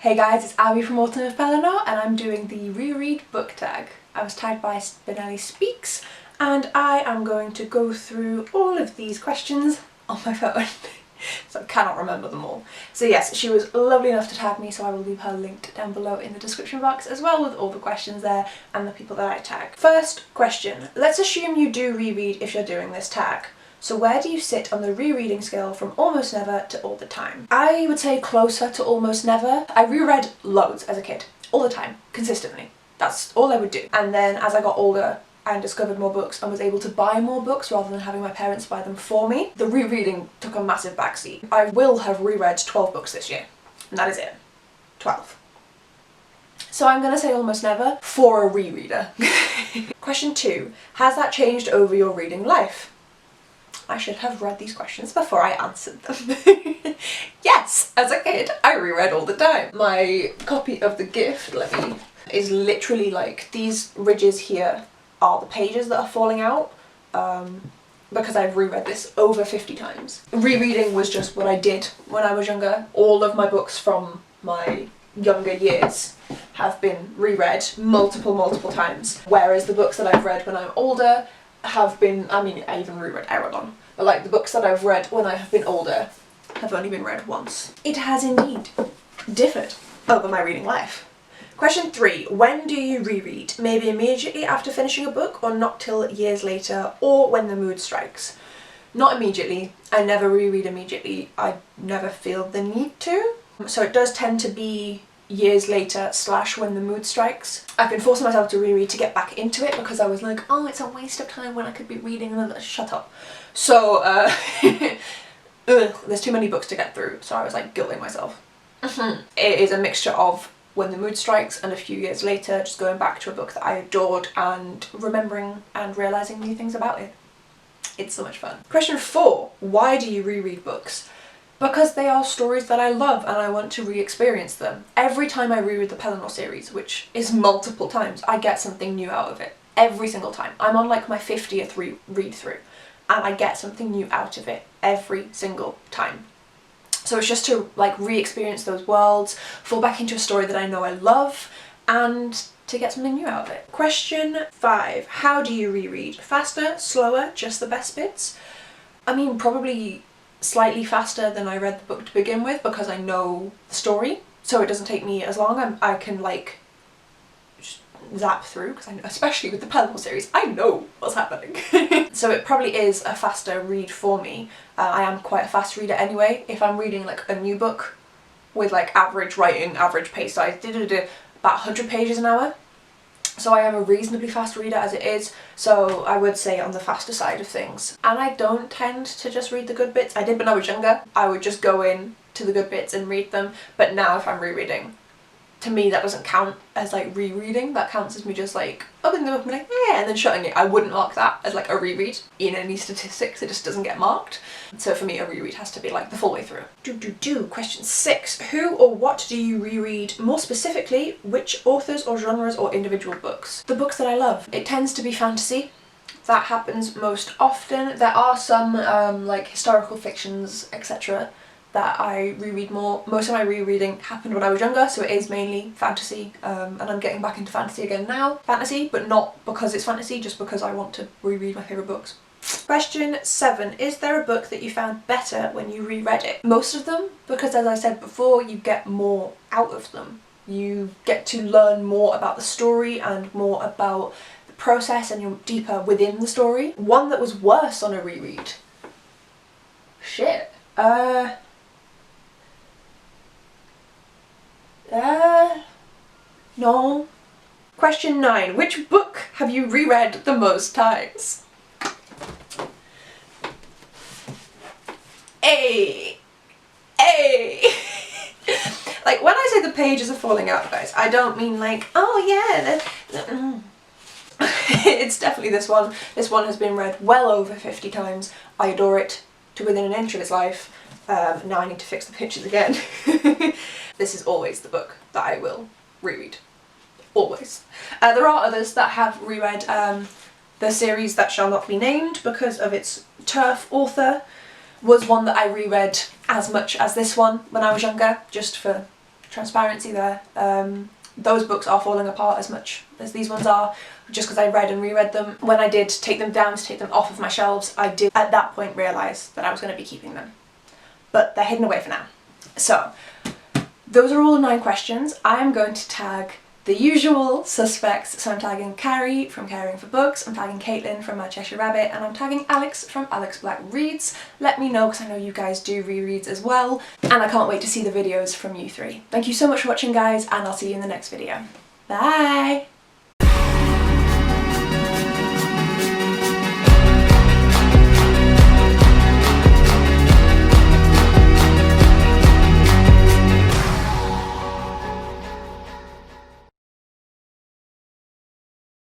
Hey guys, it's Abby from Autumn of Pellinor and I'm doing the reread book tag. I was tagged by Spinelli Speaks and I am going to go through all of these questions on my phone. So I cannot remember them all. So yes, she was lovely enough to tag me, so I will leave her linked down below in the description box as well with all the questions there and the people that I tag. First question, let's assume you do reread if you're doing this tag. So where do you sit on the rereading scale from almost never to all the time? I would say closer to almost never. I reread loads as a kid, all the time, consistently. That's all I would do. And then as I got older and discovered more books and was able to buy more books rather than having my parents buy them for me, the rereading took a massive backseat. I will have reread 12 books this year, and that is it. 12. So I'm going to say almost never for a rereader. Question 2. Has that changed over your reading life? I should have read these questions before I answered them. Yes, as a kid, I reread all the time. My copy of The Gift, is literally like, these ridges here are the pages that are falling out, because I've reread this over 50 times. Rereading was just what I did when I was younger. All of my books from my younger years have been reread multiple times, whereas the books that I've read when I'm older have been, I even reread Aragon, but like the books that I've read when I have been older have only been read once. It has indeed differed over my reading life. Question 3. When do you reread? Maybe immediately after finishing a book, or not till years later, or when the mood strikes? Not immediately. I never reread immediately. I never feel the need to. So it does tend to be years later / when the mood strikes. I've been forcing myself to reread to get back into it because I was like, oh, it's a waste of time when I could be reading another. Shut up. So there's too many books to get through, so I was like guilting myself. It is a mixture of when the mood strikes and a few years later just going back to a book that I adored and remembering and realising new things about it. It's so much fun. Question 4. Why do you reread books? Because they are stories that I love and I want to re-experience them. Every time I reread the Pellinor series, which is multiple times, I get something new out of it. Every single time. I'm on like my 50th read through and I get something new out of it every single time. So it's just to like re-experience those worlds, fall back into a story that I know I love, and to get something new out of it. Question 5. How do you reread? Faster, slower, just the best bits? Probably slightly faster than I read the book to begin with because I know the story, so it doesn't take me as long. I can like just zap through because I know, especially with the Pellinor series, I know what's happening. So it probably is a faster read for me. I am quite a fast reader anyway. If I'm reading like a new book with like average writing, average pace size, about 100 pages an hour. So I am a reasonably fast reader as it is, so I would say on the faster side of things. And I don't tend to just read the good bits. I did when I was younger. I would just go in to the good bits and read them, but now if I'm rereading, to me that doesn't count as like rereading. That counts as me just like opening the book and being like, yeah, and then shutting it. I wouldn't mark that as like a reread in any statistics. It just doesn't get marked. So for me a reread has to be like the full way through. Question 6. Who or what do you reread? More specifically, which authors or genres or individual books? The books that I love. It tends to be fantasy. That happens most often. There are some like historical fictions, etc. that I reread more. Most of my rereading happened when I was younger, so it is mainly fantasy, and I'm getting back into fantasy again now. Fantasy, but not because it's fantasy, just because I want to reread my favourite books. Question 7. Is there a book that you found better when you reread it? Most of them, because as I said before, you get more out of them. You get to learn more about the story and more about the process, and you're deeper within the story. One that was worse on a reread. Shit. No. Question 9. Which book have you reread the most times? Like when I say the pages are falling out, guys, I don't mean like, oh yeah, it's definitely this one. This one has been read well over 50 times. I adore it to within an inch of its life. Now I need to fix the pictures again. This is always the book that I will reread. Always. There are others that have reread the series that shall not be named because of its turf author. Was one that I reread as much as this one when I was younger, just for transparency there. Those books are falling apart as much as these ones are, just because I read and reread them. When I did take them down to take them off of my shelves, I did at that point realise that I was going to be keeping them. But they're hidden away for now. So, those are all 9 questions. I am going to tag the usual suspects. So I'm tagging Carrie from Caring for Books, I'm tagging Caitlin from My Cheshire Rabbit, and I'm tagging Alex from Alex Black Reads. Let me know, because I know you guys do rereads as well, and I can't wait to see the videos from you 3. Thank you so much for watching, guys, and I'll see you in the next video. Bye!